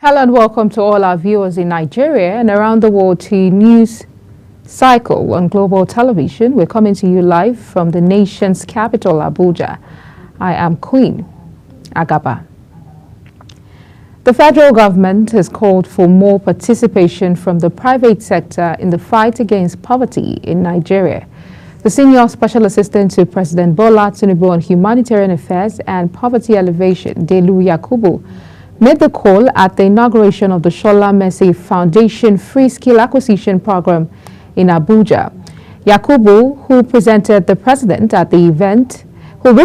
Hello and welcome to all our viewers in Nigeria and around the world to News Cycle on Global Television. We're coming to you live from the nation's capital, Abuja. I am Queen Agaba. The federal government has called for more participation from the private sector in the fight against poverty in Nigeria. The Senior Special Assistant to President Bola Tinubu on Humanitarian Affairs and Poverty Alleviation, Delu Yakubu, made the call at the inauguration of the Shola Mercy Foundation Free Skill Acquisition Program in Abuja. Yakubu, who represented the president at the event, urged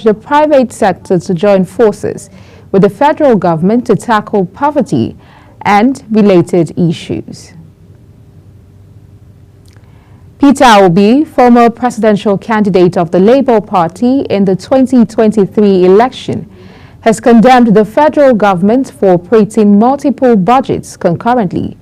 the private sector to join forces with the federal government to tackle poverty and related issues. Peter Obi, former presidential candidate of the Labour Party in the 2023 election, has condemned the federal government for operating multiple budgets concurrently.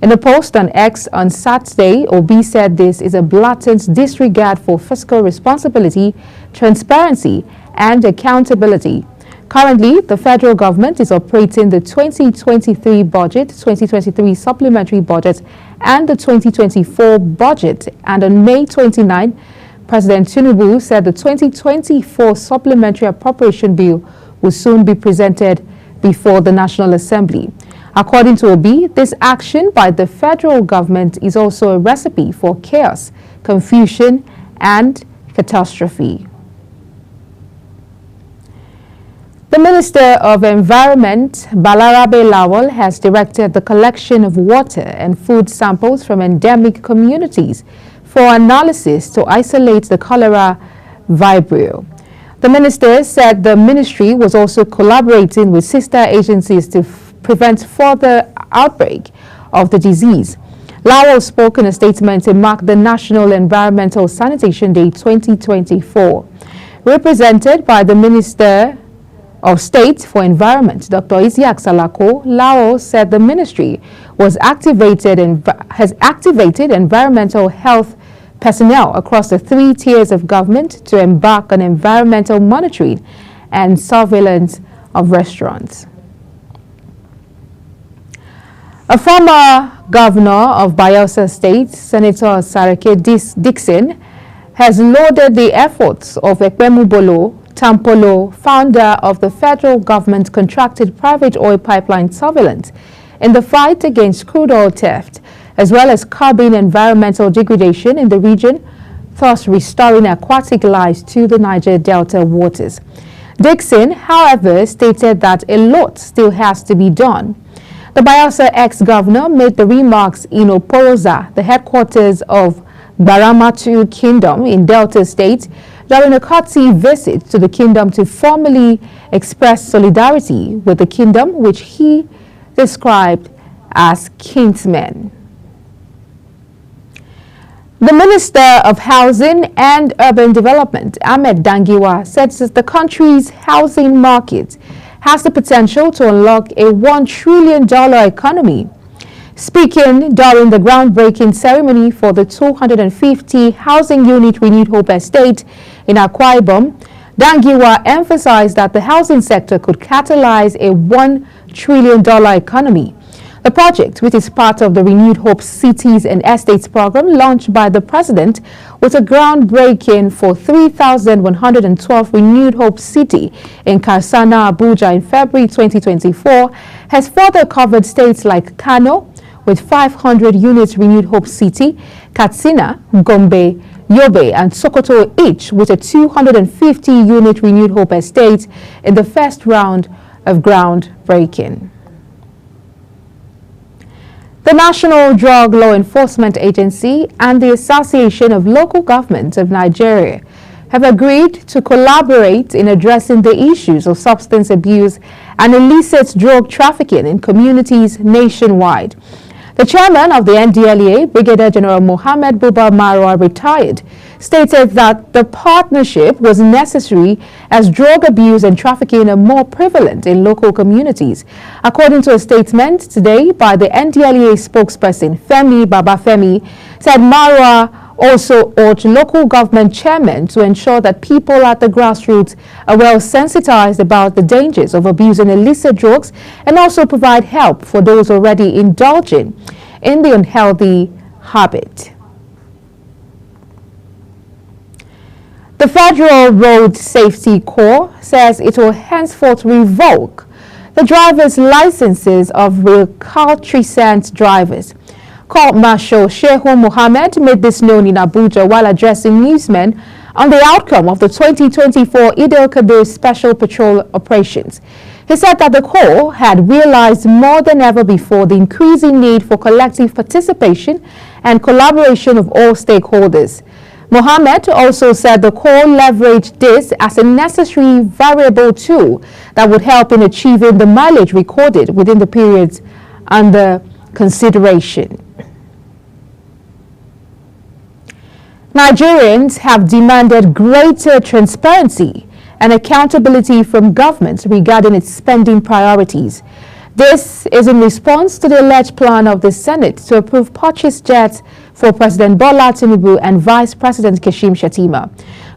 In a post on X on Saturday, Obi said this is a blatant disregard for fiscal responsibility, transparency, and accountability. Currently, the federal government is operating the 2023 budget, 2023 supplementary budget, and the 2024 budget. And on May 29, President Tinubu said the 2024 supplementary appropriation bill will soon be presented before the National Assembly. According to Obi, this action by the federal government is also a recipe for chaos, confusion, and catastrophe. The Minister of Environment, Balarabe Lawal, has directed the collection of water and food samples from endemic communities for analysis to isolate the cholera vibrio. The minister said the ministry was also collaborating with sister agencies to prevent further outbreak of the disease. Lawal spoke in a statement to mark the National Environmental Sanitation Day 2024. Represented by the Minister of State for Environment, Dr. Isiaq Salako, Lawal said the ministry has activated environmental health personnel across the 3 tiers of government to embark on environmental monitoring and surveillance of restaurants. A former governor of Bayelsa State, Senator Sarake Dixon, has lauded the efforts of Ekpemu Bolo Tampolo, founder of the federal government contracted private oil pipeline surveillance, in the fight against crude oil theft, as well as curbing environmental degradation in the region, thus restoring aquatic life to the Niger Delta waters. Dixon, however, stated that a lot still has to be done. The Bayelsa ex-governor made the remarks in Oporoza, the headquarters of Baramatu Kingdom in Delta State, during a courtesy visit to the kingdom to formally express solidarity with the kingdom, which he described as kinsmen. The Minister of Housing and Urban Development, Ahmed Dangiwa, said that the country's housing market has the potential to unlock a $1 trillion economy. Speaking during the groundbreaking ceremony for the 250 housing unit Renewed Hope Estate in Akwa Ibom, Dangiwa emphasized that the housing sector could catalyze a $1 trillion economy. The project, which is part of the Renewed Hope Cities and Estates program launched by the president, with a groundbreaking for 3,112 Renewed Hope City in Karsana, Abuja in February 2024, has further covered states like Kano, with 500 units Renewed Hope City, Katsina, Gombe, Yobe, and Sokoto each with a 250-unit Renewed Hope Estate in the first round of groundbreaking. The National Drug Law Enforcement Agency and the Association of Local Governments of Nigeria have agreed to collaborate in addressing the issues of substance abuse and illicit drug trafficking in communities nationwide. The chairman of the NDLEA, Brigadier General Mohammed Buba Marwa, retired, stated that the partnership was necessary as drug abuse and trafficking are more prevalent in local communities. According to a statement today by the NDLEA spokesperson, Femi Babafemi, said Marwa also urged local government chairmen to ensure that people at the grassroots are well sensitized about the dangers of abusing illicit drugs and also provide help for those already indulging in the unhealthy habit. The Federal Road Safety Corps says it will henceforth revoke the driver's licenses of recalcitrant drivers. Court Marshal Shehu Mohammed made this known in Abuja while addressing newsmen on the outcome of the 2024 Eid al-Kabir Special Patrol Operations. He said that the Corps had realized more than ever before the increasing need for collective participation and collaboration of all stakeholders. Mohammed also said the Corps leveraged this as a necessary variable tool that would help in achieving the mileage recorded within the periods under consideration. Nigerians have demanded greater transparency and accountability from government regarding its spending priorities. This is in response to the alleged plan of the Senate to approve purchase jets for President Bola Tinubu and Vice President Kashim Shettima.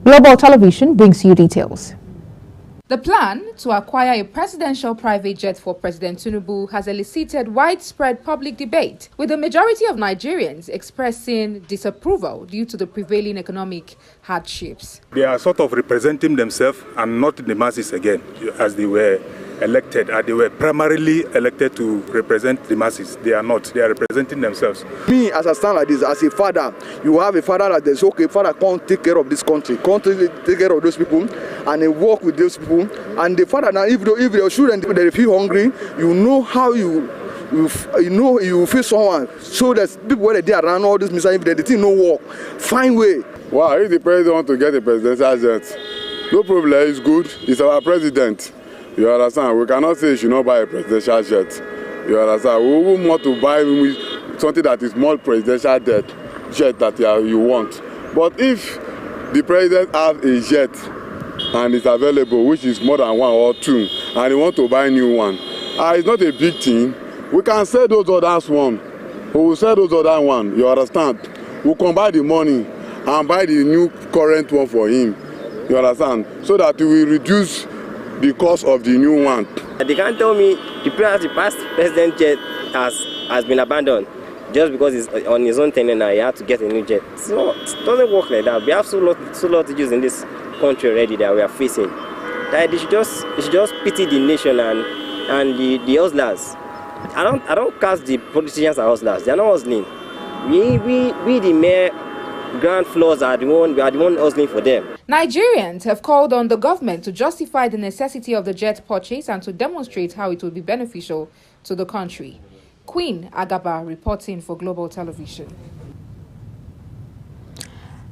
Global Television brings you details. The plan to acquire a presidential private jet for President Tinubu has elicited widespread public debate, with the majority of Nigerians expressing disapproval due to the prevailing economic hardships. They are sort of representing themselves and not the masses again, as they were elected, and they were primarily elected to represent the masses. They are not. They are representing themselves. Me, as I stand like this, as a father, you have a father that says, okay, father, can't take care of this country, can't take care of those people, and they work with those people. And the father, now, if your children they feel hungry, you know how you feel someone. So that people where they are around all this misery, if they think no work, find way. Wow, if the president want to get a presidential jet, no problem. It's good. It's our president. You understand? We cannot say you should not buy a presidential jet. You understand? We won't want to buy something that is more presidential jet that you want. But if the president has a jet and it's available, which is more than one or two, and you want to buy a new one, it's not a big thing. We can sell those others one. We will sell those other one. You understand? We'll combine the money and buy the new current one for him. You understand? So that we will reduce the cost of the new one. They can't tell me the past president jet has been abandoned just because it's on his own tenure now. He had to get a new jet. So it doesn't work like that. We have so lot issues in this country already that we are facing. That they should just pity the nation and the hustlers. I don't cast the politicians as hustlers. They are not hustling. We the mere ground floors we are the one hustling for them. Nigerians have called on the government to justify the necessity of the jet purchase and to demonstrate how it will be beneficial to the country. Queen Agaba reporting for Global Television.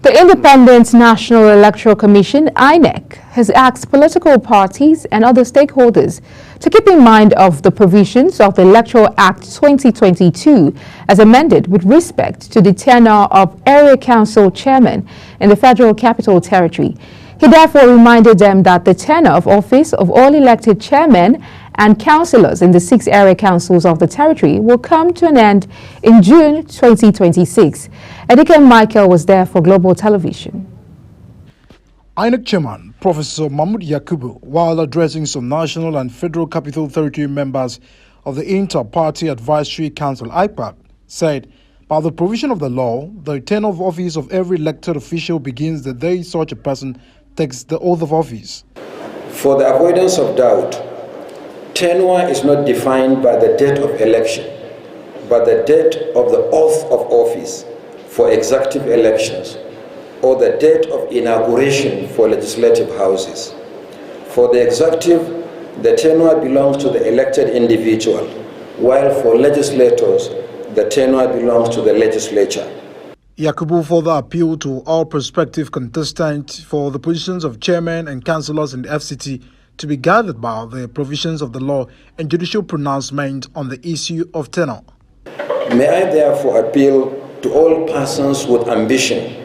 The Independent National Electoral Commission, INEC, has asked political parties and other stakeholders to keep in mind of the provisions of the Electoral Act 2022 as amended with respect to the tenure of area council chairmen in the Federal Capital Territory. He therefore reminded them that the tenure of office of all elected chairmen and councillors in the 6 area councils of the territory will come to an end in June 2026. Edike Michael was there for Global Television. INEC Chairman Professor Mahmood Yakubu, while addressing some national and federal capital territory members of the Inter-Party Advisory Council (IPAC), said, by the provision of the law, the tenure of office of every elected official begins the day such a person takes the oath of office. For the avoidance of doubt, tenure is not defined by the date of election, but the date of the oath of office for executive elections or the date of inauguration for legislative houses. For the executive, the tenure belongs to the elected individual, while for legislators, the tenure belongs to the legislature. Yakubu further appealed to all prospective contestants for the positions of chairmen and councillors in the FCT to be guided by the provisions of the law and judicial pronouncement on the issue of tenure. May I therefore appeal to all persons with ambition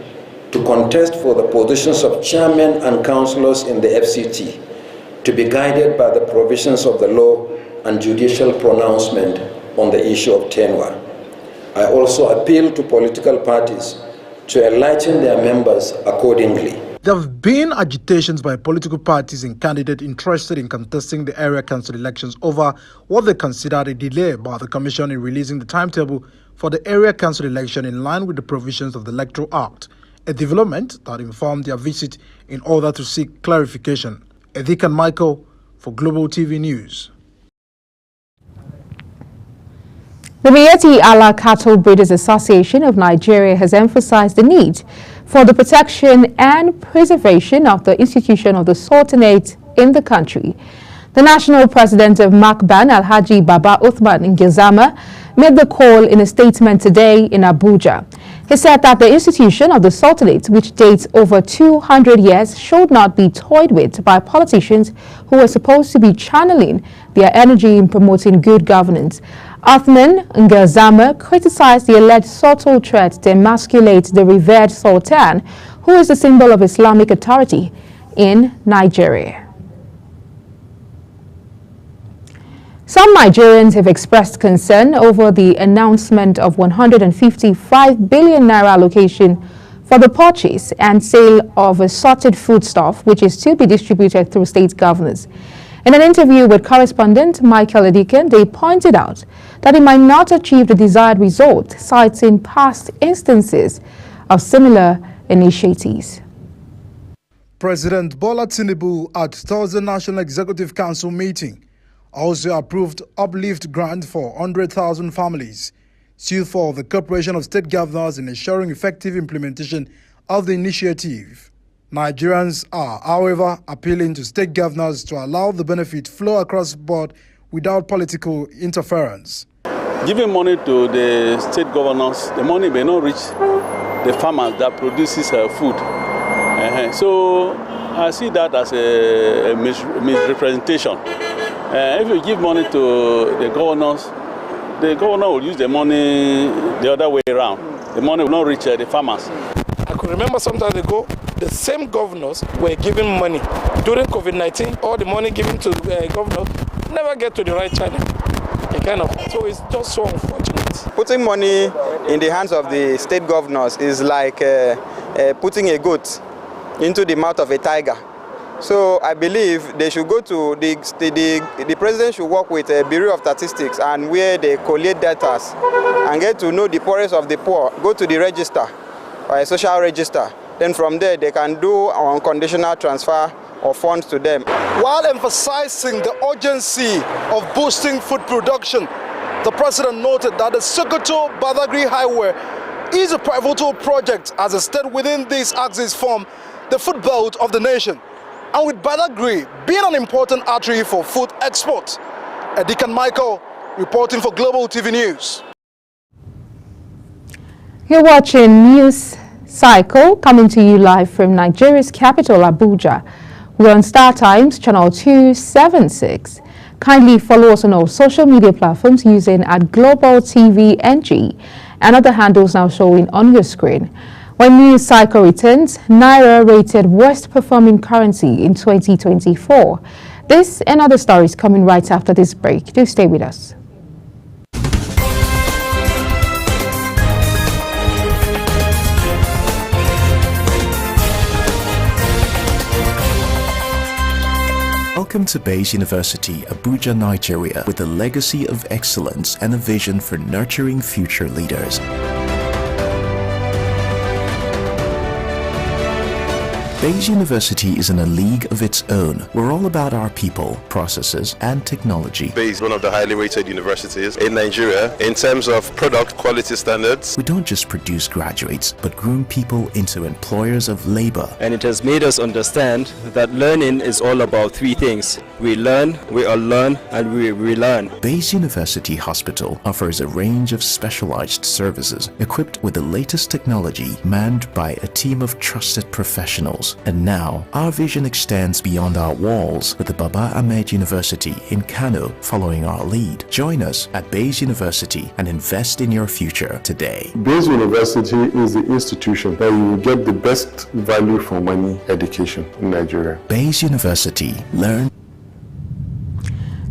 to contest for the positions of chairmen and councillors in the FCT to be guided by the provisions of the law and judicial pronouncement on the issue of tenure. I also appeal to political parties to enlighten their members accordingly. There have been agitations by political parties and candidates interested in contesting the area council elections over what they considered a delay by the commission in releasing the timetable for the area council election in line with the provisions of the Electoral Act, a development that informed their visit in order to seek clarification. Edikan Michael for Global TV News. The Miyetti Allah Cattle Breeders Association of Nigeria has emphasized the need for the protection and preservation of the institution of the Sultanate in the country. The national president of MACBAN, Alhaji Baba Uthman Ngezama, made the call in a statement today in Abuja. He said that the institution of the Sultanate, which dates over 200 years, should not be toyed with by politicians who are supposed to be channeling their energy in promoting good governance. Uthman Ngezama criticized the alleged subtle threat to emasculate the revered Sultan, who is the symbol of Islamic authority in Nigeria. Some Nigerians have expressed concern over the announcement of 155 billion naira allocation for the purchase and sale of assorted foodstuff, which is to be distributed through state governors. In an interview with correspondent Michael Edikan, they pointed out that it might not achieve the desired result, citing past instances of similar initiatives. President Bola Tinubu at Thursday National Executive Council meeting also approved uplift grant for 100,000 families, sued for the cooperation of state governors in ensuring effective implementation of the initiative. Nigerians are, however, appealing to state governors to allow the benefit flow across the board without political interference. Giving money to the state governors, the money may not reach the farmers that produces food. So I see that as a misrepresentation. If you give money to the governor will use the money the other way around. The money will not reach the farmers. I could remember some time ago, the same governors were giving money. During COVID-19, all the money given to the governor never get to the right channel. So it's just so unfortunate. Putting money in the hands of the state governors is like putting a goat into the mouth of a tiger. So I believe they should go to the president should work with a Bureau of Statistics and where they collate data and get to know the poorest of the poor. Go to the register or a social register. Then from there they can do unconditional transfer of funds to them. While emphasizing the urgency of boosting food production, the president noted that the Sokoto-Badagry Highway is a pivotal project as a state within this axis form the food belt of the nation. And with Badagry being an important artery for food export. Edikan Michael reporting for Global TV News. You're watching News Cycle coming to you live from Nigeria's capital, Abuja. We're on Star Times, channel 276. Kindly follow us on our social media platforms using @GlobalTVNG and other handles now showing on your screen. When News Cycle returns, Naira rated worst performing currency in 2024. This and other stories coming right after this break. Do stay with us. Welcome to Bayes University, Abuja, Nigeria, with a legacy of excellence and a vision for nurturing future leaders. Bayes University is in a league of its own. We're all about our people, processes, and technology. Bayes is one of the highly rated universities in Nigeria in terms of product quality standards. We don't just produce graduates, but groom people into employers of labor. And it has made us understand that learning is all about three things. We learn, we unlearn, and we relearn. Bayes University Hospital offers a range of specialized services equipped with the latest technology, manned by a team of trusted professionals. And now, our vision extends beyond our walls with the Baba Ahmed University in Kano following our lead. Join us at Bayes University and invest in your future today. Bayes University is the institution that you will get the best value for money education in Nigeria. Bayes University. Learn.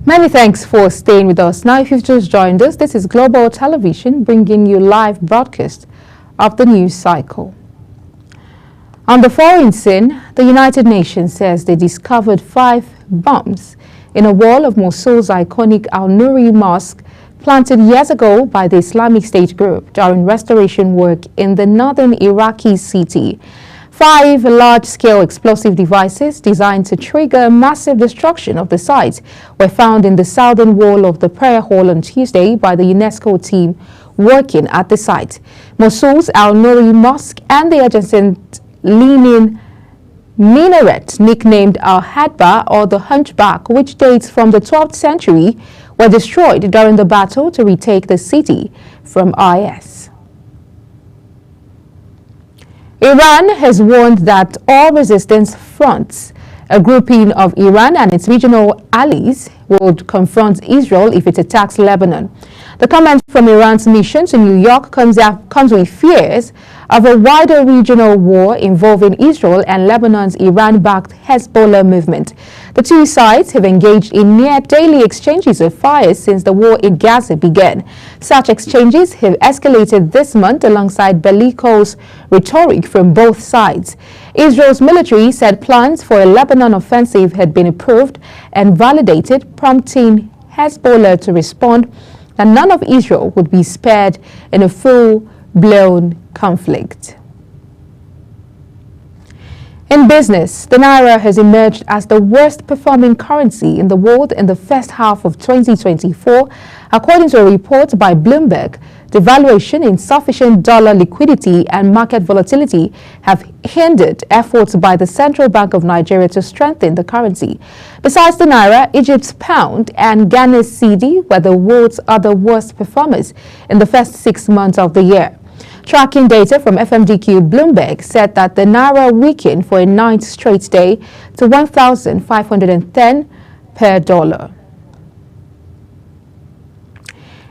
Many thanks for staying with us. Now, if you've just joined us, this is Global Television bringing you live broadcast of the News Cycle. On the foreign scene, the United Nations says they discovered 5 bombs in a wall of Mosul's iconic Al-Nouri Mosque planted years ago by the Islamic State group during restoration work in the northern Iraqi city. 5 large-scale explosive devices designed to trigger massive destruction of the site were found in the southern wall of the prayer hall on Tuesday by the UNESCO team working at the site. Mosul's Al-Nouri Mosque and the adjacent Leaning Minaret, nicknamed Al-Hadba or the Hunchback, which dates from the 12th century, were destroyed during the battle to retake the city from IS. Iran has warned that all resistance fronts, a grouping of Iran and its regional allies, would confront Israel if it attacks Lebanon. The comment from Iran's mission to New York comes with fears of a wider regional war involving Israel and Lebanon's Iran-backed Hezbollah movement. The two sides have engaged in near-daily exchanges of fire since the war in Gaza began. Such exchanges have escalated this month alongside bellicose rhetoric from both sides. Israel's military said plans for a Lebanon offensive had been approved and validated, prompting Hezbollah to respond that none of Israel would be spared in a full-blown conflict. In business, the Naira has emerged as the worst performing currency in the world in the first half of 2024, according to a report by Bloomberg. Devaluation, insufficient dollar liquidity and market volatility have hindered efforts by the Central Bank of Nigeria to strengthen the currency. Besides the Naira, Egypt's pound and Ghana's cedi were the world's other worst performers in the first 6 months of the year. Tracking data from FMDQ Bloomberg said that the Naira weakened for a 9th straight day to 1,510 per dollar.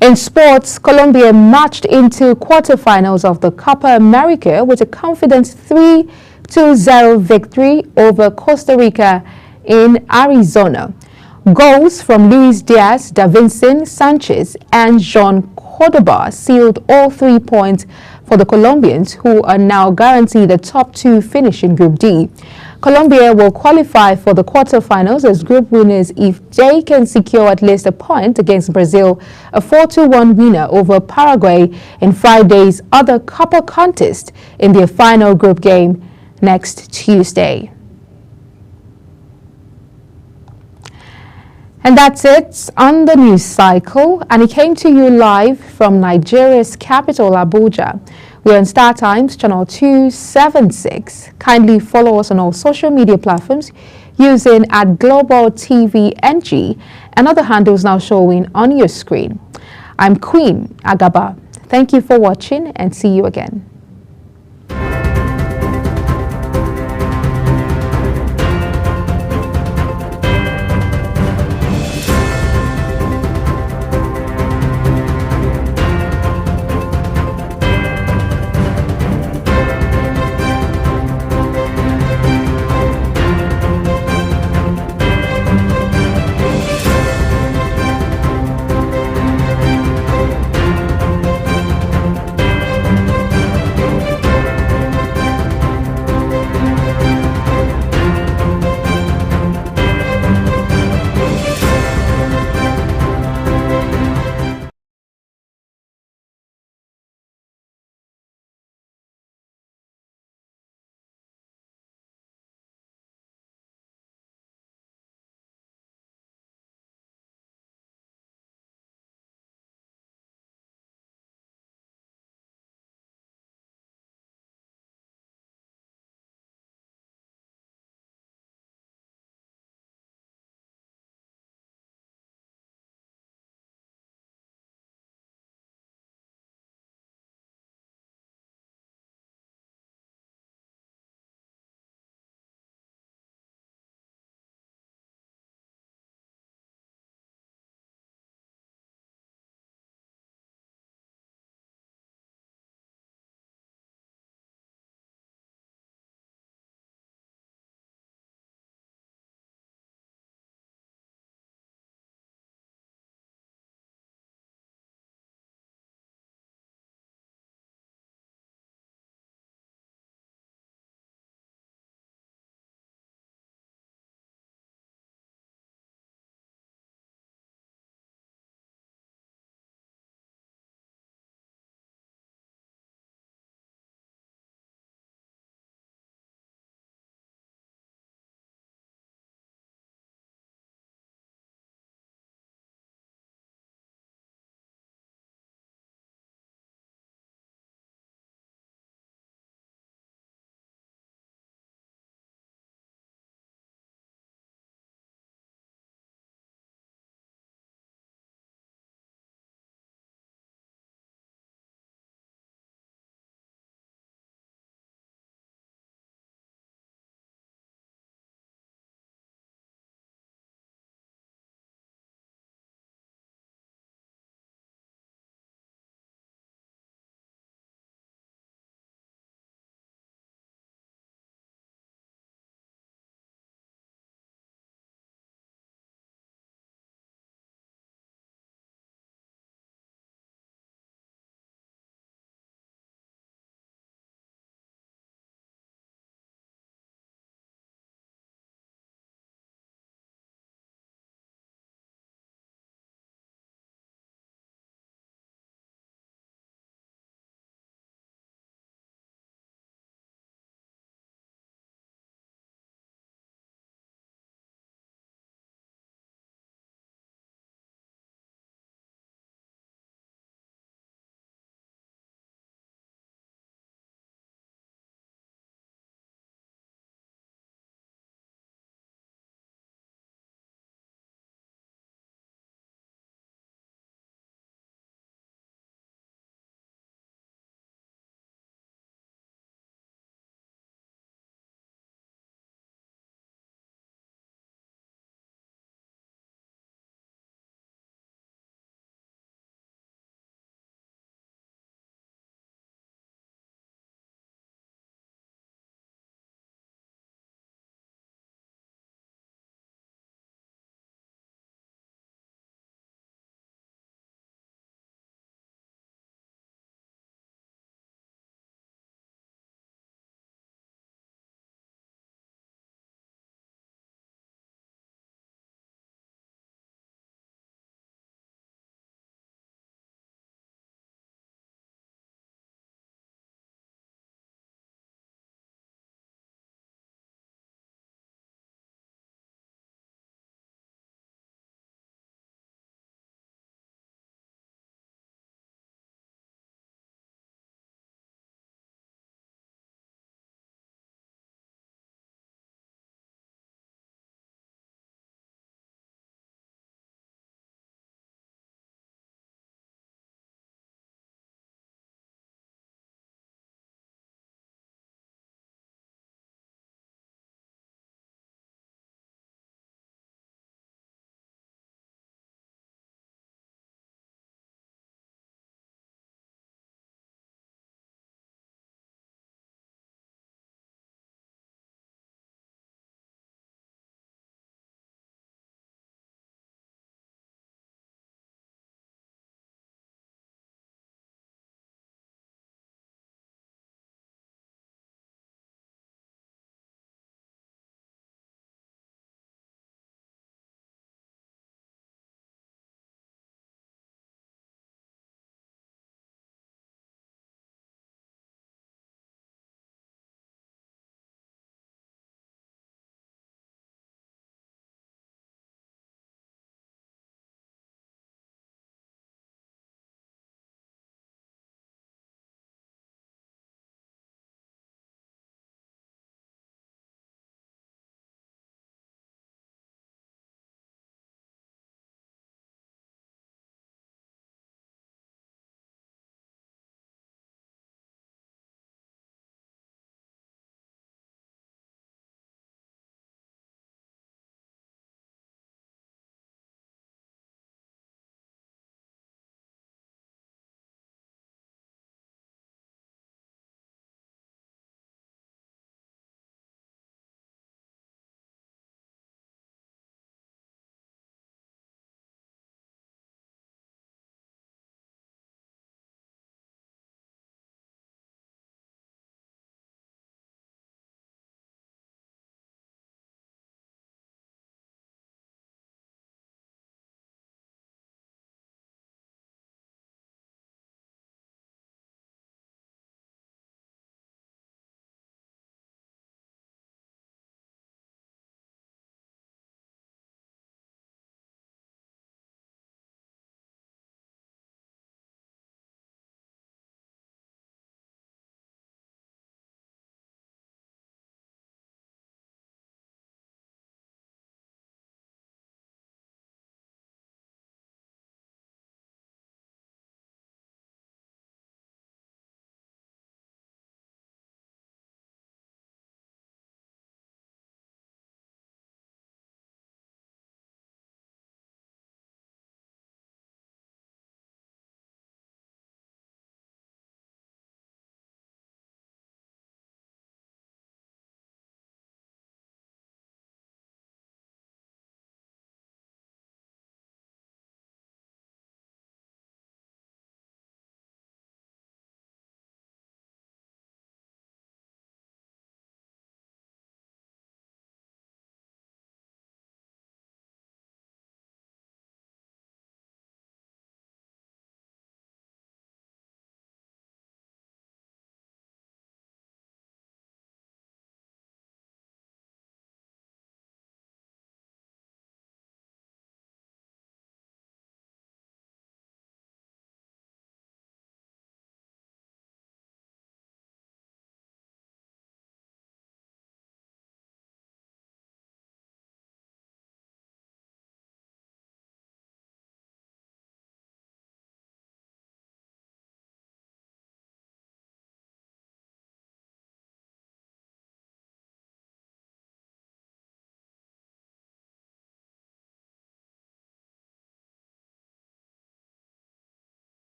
In sports, Colombia marched into quarterfinals of the Copa America with a confident 3-0 victory over Costa Rica in Arizona. Goals from Luis Diaz, Davinson Sanchez and Jean Cordoba sealed all 3 points for the Colombians, who are now guaranteed the top 2 finish in Group D. Colombia will qualify for the quarterfinals as group winners if they can secure at least a point against Brazil, a 4-1 winner over Paraguay in Friday's other Copa contest in their final group game next Tuesday. And that's it on the news cycle, and it came to you live from Nigeria's capital, Abuja. We're on Star Times channel 276. Kindly follow us on all social media platforms using @GlobalTVNG and other handles now showing on your screen. I'm Queen Agaba. Thank you for watching and see you again.